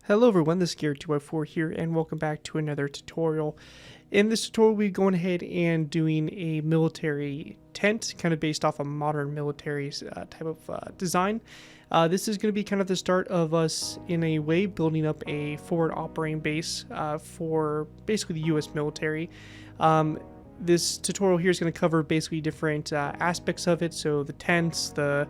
Hello everyone, this is Gary204 here, and welcome back to another tutorial. In this tutorial, we're going ahead and doing a military tent, kind of based off a modern military type of design. This is going to be kind of the start of us, in a way, building up a forward operating base for basically the U.S. military. This tutorial here is going to cover basically different aspects of it, so the tents, the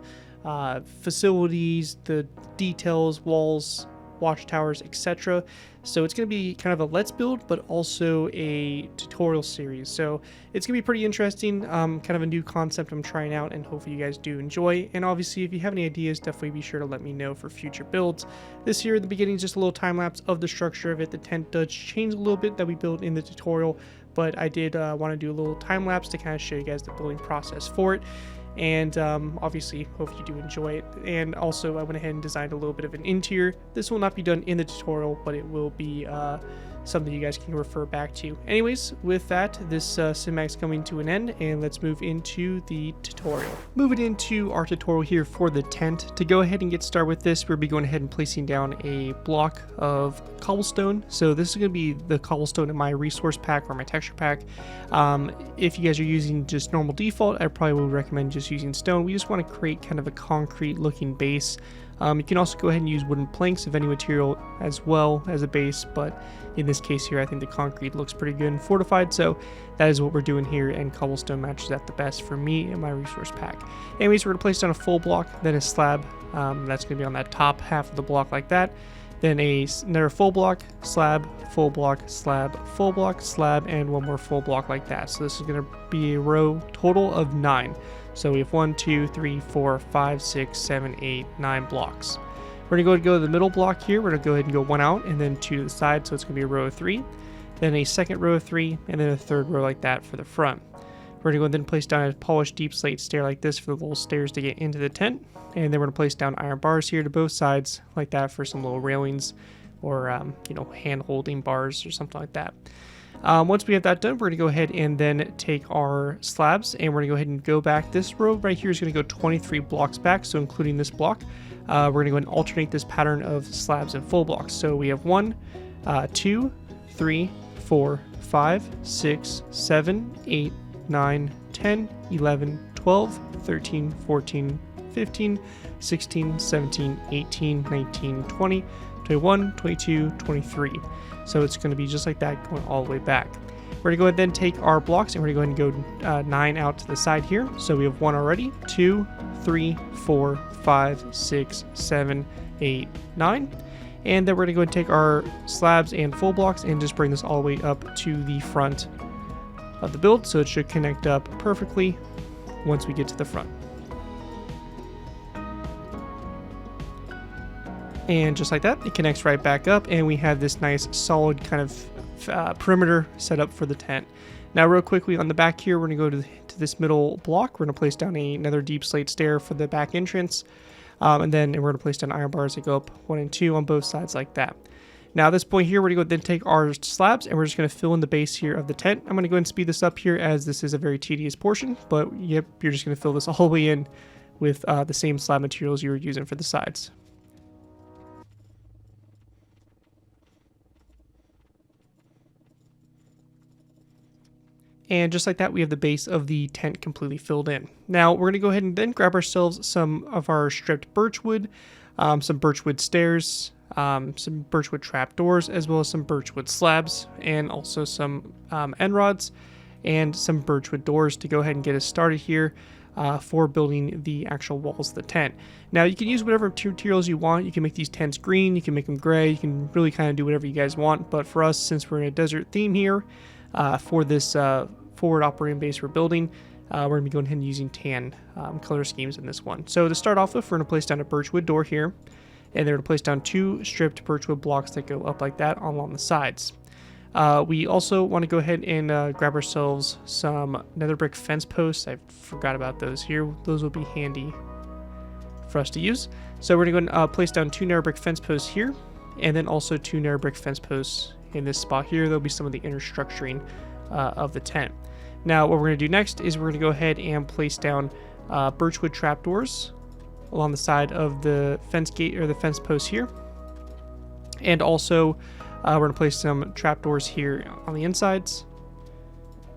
facilities, the details, walls, watchtowers, etc. So it's going to be kind of a let's build, but also a tutorial series. So it's going to be pretty interesting, kind of a new concept I'm trying out, and hopefully you guys do enjoy. And obviously, if you have any ideas, definitely be sure to let me know for future builds. This here at the beginning is just a little time lapse of the structure of it. The tent does change a little bit that we built in the tutorial, but I did want to do a little time lapse to kind of show you guys the building process for it. And obviously, hope you do enjoy it. And also, I went ahead and designed a little bit of an interior. This will not be done in the tutorial, but it will be something you guys can refer back to. Anyways, with that, this cinematic's coming to an end, and let's move into the tutorial. Moving into our tutorial here for the tent. To go ahead and get started with this, we'll be going ahead and placing down a block of cobblestone. So this is going to be the cobblestone in my resource pack or my texture pack. If you guys are using just normal default, I probably would recommend just using stone. We just want to create kind of a concrete looking base. You can also go ahead and use wooden planks of any material as well as a base, but in this case here, I think the concrete looks pretty good and fortified, so that is what we're doing here, and cobblestone matches that the best for me in my resource pack. Anyways, we're going to place down a full block, then a slab. That's going to be on that top half of the block like that. Then another full block, slab, full block, slab, full block, slab, and one more full block like that. So this is going to be a row total of 9. So we have 1, 2, 3, 4, 5, 6, 7, 8, 9 blocks. We're going to go to the middle block here. We're going to go ahead and go 1 out and then 2 to the side. So it's going to be a row of 3. Then a second row of 3, and then a third row like that for the front. We're going to go and then place down a polished deep slate stair like this for the little stairs to get into the tent. And then we're going to place down iron bars here to both sides like that for some little railings or, hand holding bars or something like that. Once we have that done, we're going to go ahead and then take our slabs, and we're going to go ahead and go back. This row right here is going to go 23 blocks back, so including this block. We're going to go ahead and alternate this pattern of slabs and full blocks. So we have 1, 2, 3, 4, 5, 6, 7, 8, 9, 10, 11, 12, 13, 14, 15, 16, 17, 18, 19, 20, 21, 22, 23. So it's going to be just like that going all the way back. We're going to go ahead and then take our blocks, and we're going to go ahead and go 9 out to the side here. So we have 1 already, 2, 3, 4, 5, 6, 7, 8, 9. And then we're going to go and take our slabs and full blocks and just bring this all the way up to the front of the build. So it should connect up perfectly once we get to the front. And just like that, it connects right back up, and we have this nice solid kind of perimeter set up for the tent. Now real quickly on the back here, we're going to go to this middle block. We're going to place down another deep slate stair for the back entrance, and then we're going to place down iron bars that go up 1 and 2 on both sides like that. Now at this point here, we're going to go then take our slabs, and we're just going to fill in the base here of the tent. I'm going to go ahead and speed this up here, as this is a very tedious portion, but yep, you're just going to fill this all the way in with the same slab materials you were using for the sides. And just like that, we have the base of the tent completely filled in. Now we're going to go ahead and then grab ourselves some of our stripped birchwood, some birchwood stairs, some birchwood trapdoors, as well as some birchwood slabs, and also some end rods and some birchwood doors to go ahead and get us started here for building the actual walls of the tent. Now you can use whatever materials you want. You can make these tents green, you can make them gray, you can really kind of do whatever you guys want. But for us, since we're in a desert theme here, for this forward operating base we're building, we're going to be going ahead and using tan color schemes in this one. So to start off with, we're going to place down a birchwood door here, and they're going to place down 2 stripped birchwood blocks that go up like that along the sides. We also want to go ahead and grab ourselves some nether brick fence posts. I forgot about those here. Those will be handy for us to use. So we're going to go and place down 2 nether brick fence posts here, and then also 2 nether brick fence posts in this spot here. There'll be some of the inner structuring of the tent. Now what we're going to do next is we're going to go ahead and place down birchwood trapdoors along the side of the fence gate or the fence post here. And also we're going to place some trapdoors here on the insides,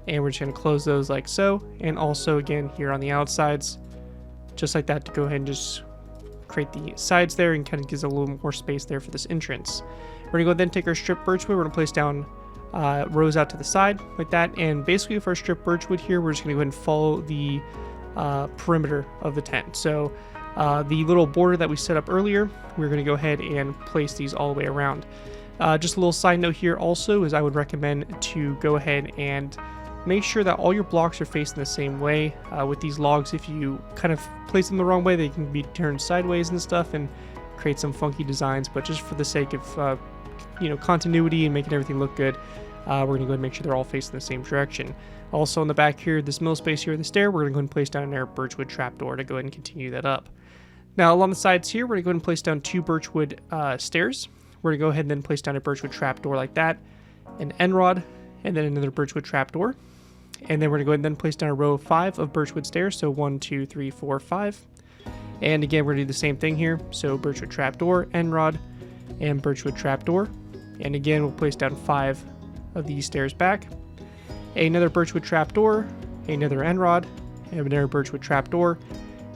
and we're just going to close those like so, and also again here on the outsides, just like that, to go ahead and just create the sides there and kind of gives a little more space there for this entrance. We're going to go ahead and take our strip birchwood, we're going to place down rows out to the side like that, and basically for our strip birchwood here, we're just going to go ahead and follow the perimeter of the tent. So the little border that we set up earlier, we're going to go ahead and place these all the way around. Just a little side note here also is I would recommend to go ahead and make sure that all your blocks are facing the same way. With these logs, if you kind of place them the wrong way, they can be turned sideways and stuff and create some funky designs. But just for the sake of continuity and making everything look good, we're going to go ahead and make sure they're all facing the same direction. Also in the back here, this middle space here, the stair, we're going to go ahead and place down our birchwood trapdoor to go ahead and continue that up. Now along the sides here, we're going to go ahead and place down 2 birchwood stairs. We're going to go ahead and then place down a birchwood trapdoor like that, an end rod, and then another birchwood trapdoor. And then we're going to go ahead and then place down a row of 5 of birchwood stairs, so 1, 2, 3, 4, 5. And again, we're going to do the same thing here, so birchwood trapdoor, end rod, and birchwood trapdoor. And again, we'll place down 5 of these stairs back, another birchwood trapdoor, another end rod, and another birchwood trapdoor,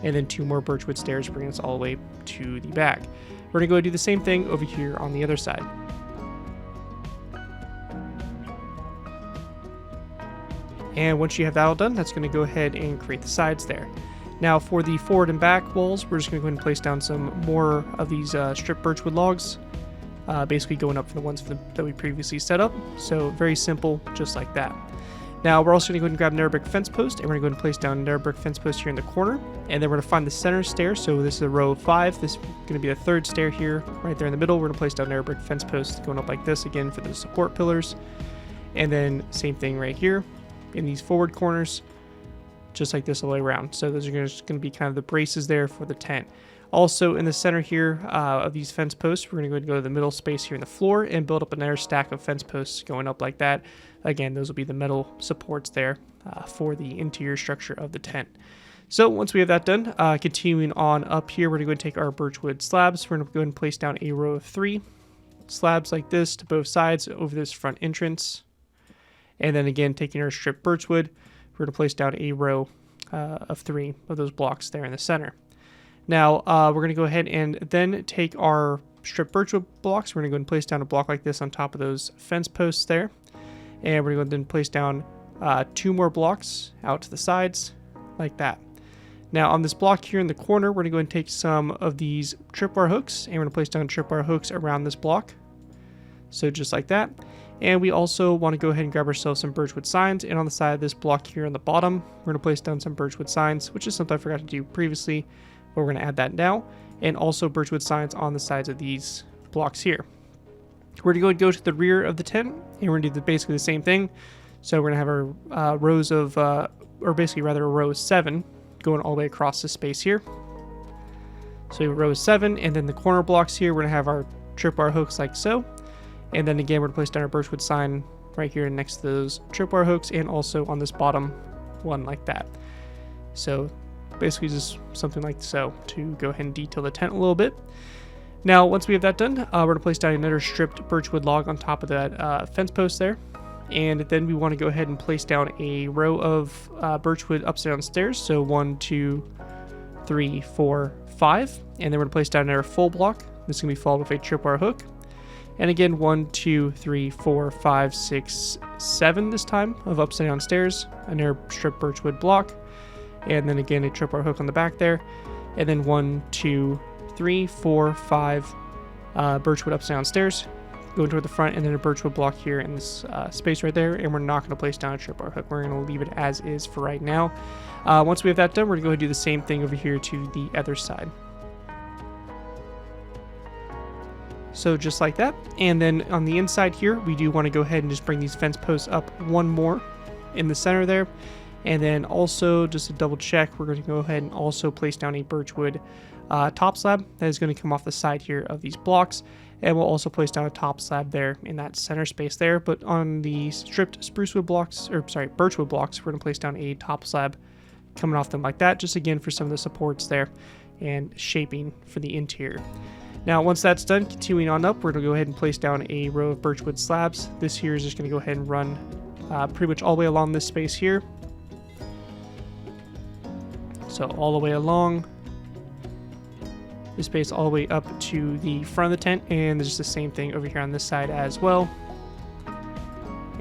and then 2 more birchwood stairs, bringing us all the way to the back. We're going to go do the same thing over here on the other side. And once you have that all done, that's going to go ahead and create the sides there. Now for the forward and back walls, we're just going to go ahead and place down some more of these strip birchwood logs, basically going up from the ones that we previously set up. So very simple, just like that. Now we're also going to go ahead and grab an air brick fence post, and we're going to go ahead and place down an air brick fence post here in the corner, and then we're going to find the center stair. So this is a row of 5. This is going to be the 3rd stair here, right there in the middle. We're going to place down an air brick fence post going up like this again for the support pillars, and then same thing right here in these forward corners, just like this all the way around. So those are going to be kind of the braces there for the tent. Also in the center here of these fence posts, we're going to go ahead and go to the middle space here in the floor and build up another stack of fence posts going up like that. Again, those will be the metal supports there for the interior structure of the tent. So once we have that done, continuing on up here, we're going to go ahead and take our birchwood slabs. We're going to go ahead and place down a row of 3 slabs like this to both sides over this front entrance. And then again, taking our strip birchwood, we're going to place down a row of 3 of those blocks there in the center. Now, we're going to go ahead and then take our strip birchwood blocks. We're going to go ahead and place down a block like this on top of those fence posts there. And we're going to then place down 2 more blocks out to the sides like that. Now, on this block here in the corner, we're going to go ahead and take some of these tripwire hooks, and we're going to place down tripwire hooks around this block. So just like that. And we also want to go ahead and grab ourselves some birchwood signs, and on the side of this block here on the bottom, we're going to place down some birchwood signs, which is something I forgot to do previously, but we're going to add that now, and also birchwood signs on the sides of these blocks here. We're going to go to the rear of the tent, and we're going to do basically the same thing. So we're going to have our rows of, or basically rather a row of 7 going all the way across this space here. So we have a row of 7, and then the corner blocks here, we're going to have our tripwire hooks like so. And then again, we're going to place down our birchwood sign right here next to those tripwire hooks, and also on this bottom one like that. So basically just something like so to go ahead and detail the tent a little bit. Now, once we have that done, we're going to place down another stripped birchwood log on top of that fence post there. And then we want to go ahead and place down a row of birchwood upside down stairs. So 1, 2, 3, 4, 5. And then we're going to place down another full block. This is going to be followed with a tripwire hook. And again, 1, 2, 3, 4, 5, 6, 7 this time of upside down stairs. Another stripped birchwood block. And then again, a tripwire hook on the back there. And then 1, 2, 3, 4, 5 birchwood upside down stairs. Going toward the front, and then a birchwood block here in this space right there. And we're not going to place down a tripwire hook. We're going to leave it as is for right now. Once we have that done, we're going to go ahead and do the same thing over here to the other side. So just like that. And then on the inside here, we do want to go ahead and just bring these fence posts up one more in the center there. And then also, just to double check, we're going to go ahead and also place down a birchwood top slab that is going to come off the side here of these blocks. And we'll also place down a top slab there in that center space there. But on the stripped birchwood blocks, we're going to place down a top slab coming off them like that, just again for some of the supports there and shaping for the interior. Now, once that's done, continuing on up, we're going to go ahead and place down a row of birchwood slabs. This here is just going to go ahead and run pretty much all the way along this space here. So all the way along this space, all the way up to the front of the tent, and there's just the same thing over here on this side as well.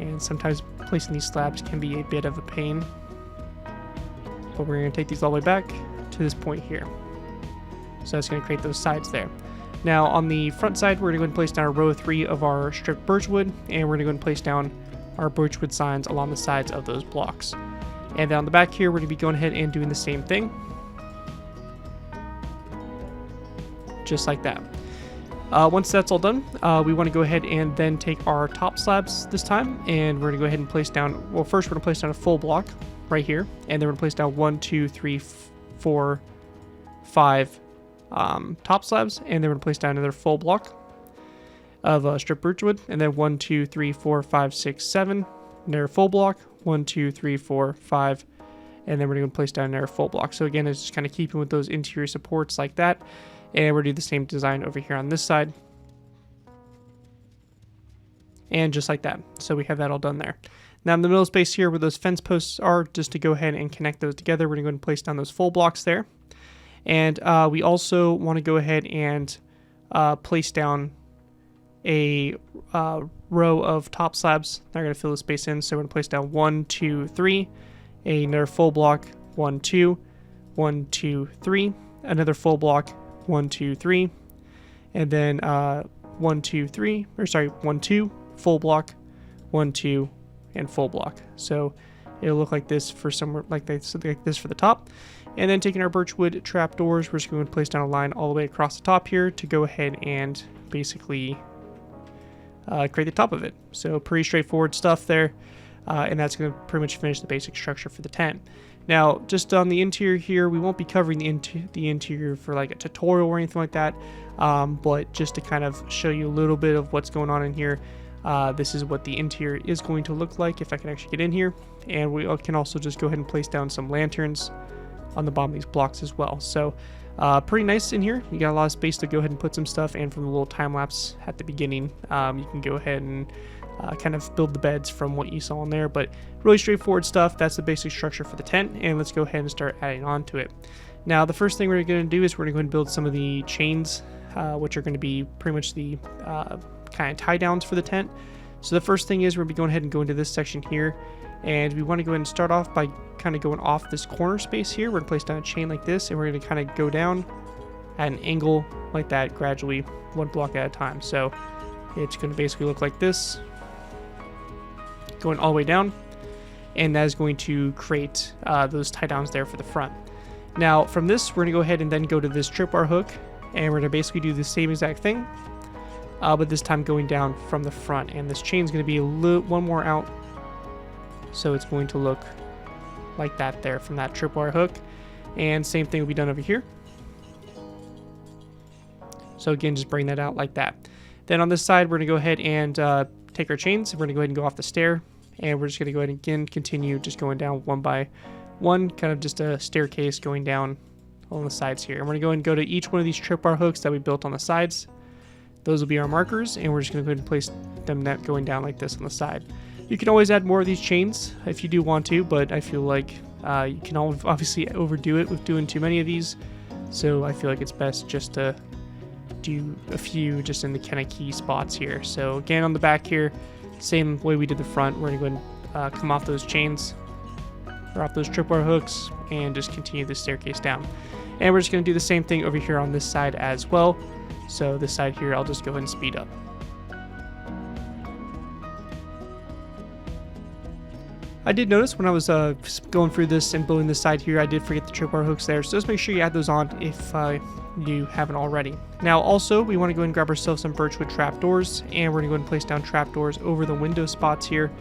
And sometimes placing these slabs can be a bit of a pain, but we're going to take these all the way back to this point here. So that's going to create those sides there. Now on the front side, we're going to go ahead and place down a row 3 of our stripped birchwood, and we're going to go ahead and place down our birchwood signs along the sides of those blocks. And then on the back here, we're going to be going ahead and doing the same thing. Just like that. Once that's all done, we want to go ahead and then take our top slabs this time, and we're going to go ahead and place down, well, first we're going to place down a full block right here, and then we're going to place down 1, 2, 3, 4, 5 top slabs, and then we're going to place down another full block of stripped birchwood, and then 1, 2, 3, 4, 5, 6, 7, another full block, 1, 2, 3, 4, 5, and then we're going to place down another full block. So again, it's just kind of keeping with those interior supports like that, and we're going to do the same design over here on this side, and just like that. So we have that all done there. Now in the middle space here where those fence posts are, just to go ahead and connect those together, we're going to go ahead and place down those full blocks there. And we also want to go ahead and place down a row of top slabs. They're going to fill the space in, so we're going to place down 1, 2, 3, another full block, 1, 2, 1, 2, 3, another full block, 1, 2, 3, and then 1, 2, 3, or sorry, 1, 2, full block, 1, 2, and full block. So it'll look like this for somewhere like this for the top. And then taking our birchwood trapdoors, we're just going to place down a line all the way across the top here to go ahead and basically create the top of it. So pretty straightforward stuff there, and that's going to pretty much finish the basic structure for the tent. Now, just on the interior here, we won't be covering the interior for like a tutorial or anything like that, but just to kind of show you a little bit of what's going on in here, this is what the interior is going to look like if I can actually get in here. And we can also just go ahead and place down some lanterns on the bottom of these blocks as well. So pretty nice in here. You got a lot of space to go ahead and put some stuff, and from the little time lapse at the beginning, you can go ahead and kind of build the beds from what you saw in there. But really straightforward stuff. That's the basic structure for the tent, and let's go ahead and start adding on to it. Now the first thing we're going to do is we're going to go ahead and build some of the chains, which are going to be pretty much the kind of tie downs for the tent. So the first thing is we're going to be going ahead and go into this section here, and we want to go ahead and start off by kind of going off this corner space here. We're going to place down a chain like this, and we're going to kind of go down at an angle like that gradually, one block at a time. So it's going to basically look like this, going all the way down, and that is going to create those tie downs there for the front. Now from this, we're going to go ahead and then go to this tripwire hook, and we're going to basically do the same exact thing, but this time going down from the front, and this chain is going to be one more out, so it's going to look like that there from that tripwire hook. And same thing will be done over here. So again, just bring that out like that. Then on this side, we're going to go ahead and take our chains. We're going to go ahead and go off the stair, and we're just going to go ahead and again continue just going down one by one, kind of just a staircase going down on the sides here. And we're going to go ahead and go to each one of these tripwire hooks that we built on the sides. Those will be our markers, and we're just going to go ahead and place them going down like this on the side. You can always add more of these chains if you do want to, but I feel like you can obviously overdo it with doing too many of these. So I feel like it's best just to do a few just in the kind of key spots here. So again, on the back here, same way we did the front, we're going to go ahead and come off those chains, or off those tripwire hooks, and just continue the staircase down. And we're just going to do the same thing over here on this side as well. So this side here, I'll just go ahead and speed up. I did notice when I was going through this and building this side here, I did forget the tripwire hooks there. So just make sure you add those on if you haven't already. Now also, we want to go ahead and grab ourselves some birchwood trapdoors, and we're going to go ahead and place down trapdoors over the window spots here,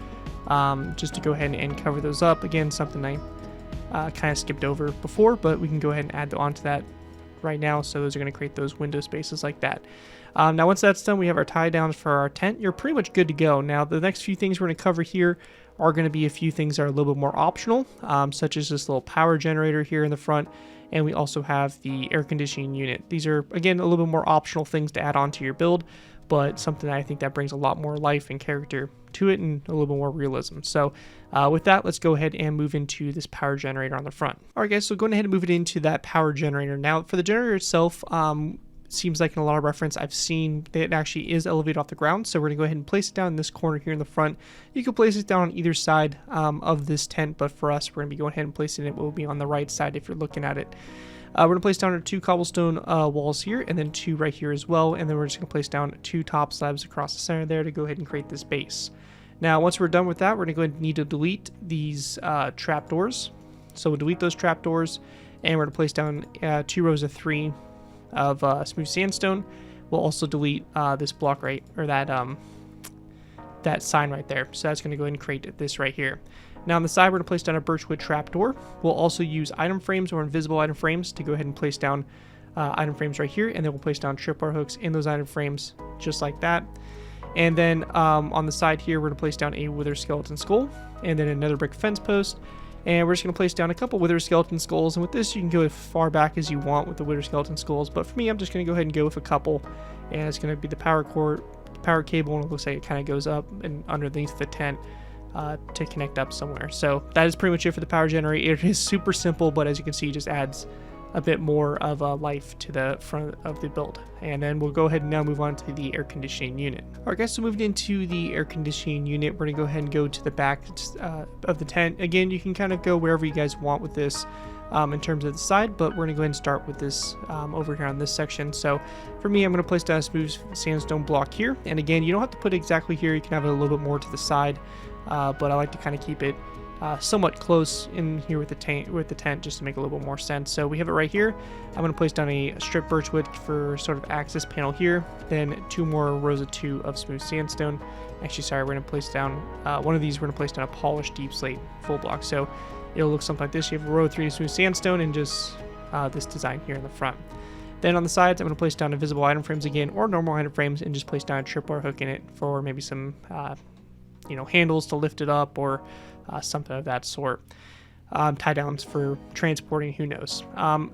just to go ahead and cover those up. Again, something I kind of skipped over before, but we can go ahead and add on to that right now. So those are going to create those window spaces like that. Now once that's done, we have our tie downs for our tent. You're pretty much good to go. Now the next few things we're going to cover here are going to be a few things that are a little bit more optional, such as this little power generator here in the front, and we also have the air conditioning unit. These are, again, a little bit more optional things to add on to your build, but something that I think that brings a lot more life and character to it and a little bit more realism. So with that, let's go ahead and move into this power generator on the front. All right, guys, so going ahead and move it into that power generator. Now, for the generator itself, seems like in a lot of reference I've seen that it actually is elevated off the ground, so we're gonna go ahead and place it down in this corner here in the front. You can place it down on either side of this tent, but for us, we're gonna be going ahead and placing it will be on the right side if you're looking at it. We're gonna place down our 2 cobblestone walls here, and then 2 right here as well, and then we're just gonna place down 2 top slabs across the center there to go ahead and create this base. Now, once we're done with that, we're gonna go ahead and need to delete these trapdoors. So we'll delete those trapdoors, and we're gonna place down 2 rows of 3 of smooth sandstone. We'll also delete this block right, or that sign right there. So that's going to go ahead and create this right here. Now on the side, we're going to place down a birchwood trapdoor. We'll also use item frames or invisible item frames to go ahead and place down item frames right here, and then we'll place down tripwire hooks in those item frames just like that. And then on the side here, we're going to place down a wither skeleton skull, and then another brick fence post. And we're just going to place down a couple wither skeleton skulls, and with this you can go as far back as you want with the wither skeleton skulls, but for me I'm just going to go ahead and go with a couple, and it's going to be the power cable, and it looks like it kind of goes up and underneath the tent to connect up somewhere. So that is pretty much it for the power generator. It is super simple, but as you can see, it just adds a bit more of a life to the front of the build. And then we'll go ahead and now move on to the air conditioning unit. Alright guys, so moving into the air conditioning unit, we're going to go ahead and go to the back of the tent. Again, you can kind of go wherever you guys want with this in terms of the side, but we're going to go ahead and start with this over here on this section. So for me, I'm going to place down a smooth sandstone block here. And again, you don't have to put it exactly here. You can have it a little bit more to the side, but I like to kind of keep it somewhat close in here with the tent just to make a little bit more sense. So we have it right here. I'm going to place down a strip birchwood for sort of access panel here, then 2 more rows of 2 of smooth sandstone. Actually, sorry, we're going to place down one of these. We're going to place down a polished deep slate full block, so it'll look something like this. You have a row of 3 smooth sandstone and just this design here in the front. Then on the sides, I'm going to place down invisible item frames again, or normal item frames, and just place down a tripwire hook in it for maybe some handles to lift it up, or something of that sort. Tie downs for transporting, who knows.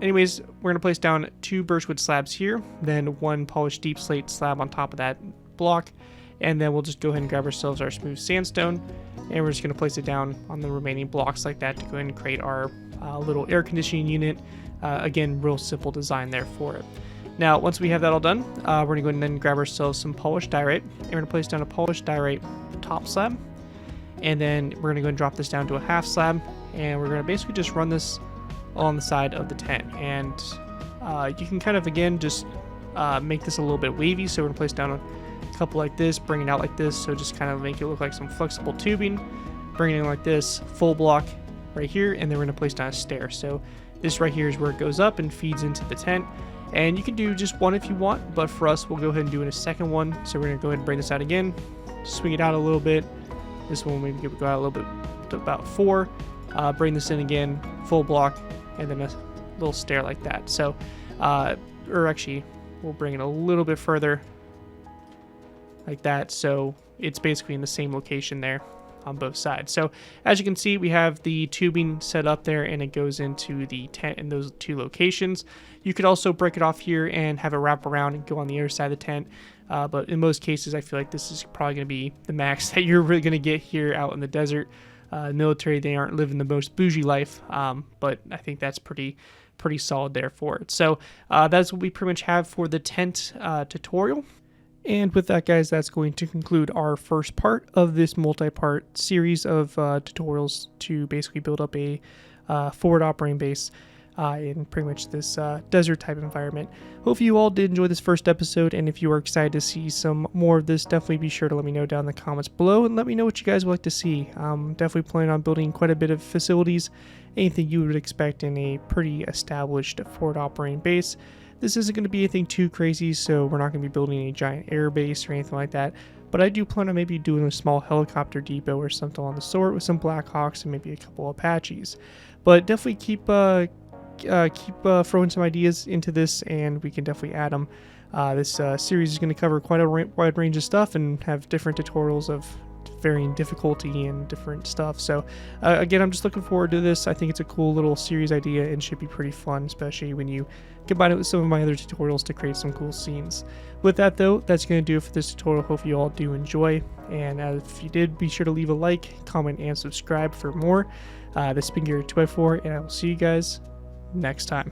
Anyways, we're going to place down 2 birchwood slabs here, then 1 polished deep slate slab on top of that block, and then we'll just go ahead and grab ourselves our smooth sandstone, and we're just going to place it down on the remaining blocks like that to go ahead and create our little air conditioning unit. Again, real simple design there for it. Now, once we have that all done, we're going to go ahead and then grab ourselves some polished diorite, and we're going to place down a polished diorite top slab. And then we're going to go and drop this down to a half slab, and we're going to basically just run this on the side of the tent. And you can kind of, again, just make this a little bit wavy. So we're going to place down a couple like this, bring it out like this, so just kind of make it look like some flexible tubing. Bring it in like this, full block right here, and then we're going to place down a stair. So this right here is where it goes up and feeds into the tent. And you can do just one if you want, but for us, we'll go ahead and do a second one. So we're going to go ahead and bring this out again, swing it out a little bit. This one maybe go out a little bit to about 4. Bring this in again, full block, and then a little stair like that. So, or actually, we'll bring it a little bit further like that. So it's basically in the same location there on both sides. So as you can see, we have the tubing set up there, and it goes into the tent in those 2 locations. You could also break it off here and have it wrap around and go on the other side of the tent. But in most cases, I feel like this is probably going to be the max that you're really going to get here out in the desert. Military, they aren't living the most bougie life, but I think that's pretty solid there for it. So that's what we pretty much have for the tent tutorial. And with that, guys, that's going to conclude our first part of this multi-part series of tutorials to basically build up a forward operating base in pretty much this desert type environment. Hopefully you all did enjoy this first episode, and if you are excited to see some more of this, definitely be sure to let me know down in the comments below, and let me know what you guys would like to see. Definitely planning on building quite a bit of facilities, anything you would expect in a pretty established forward operating base. This isn't going to be anything too crazy, so we're not going to be building a giant air base or anything like that, but I do plan on maybe doing a small helicopter depot or something on the sort with some Blackhawks and maybe a couple Apaches. But definitely keep throwing some ideas into this, and we can definitely add them. This series is going to cover quite a wide range of stuff and have different tutorials of varying difficulty and different stuff. So again, I'm just looking forward to this. I think it's a cool little series idea and should be pretty fun, especially when you combine it with some of my other tutorials to create some cool scenes. With that though, that's going to do it for this tutorial. Hope you all do enjoy, and if you did, be sure to leave a like, comment, and subscribe for more. This has been Gary 2x4, and I will see you guys next time.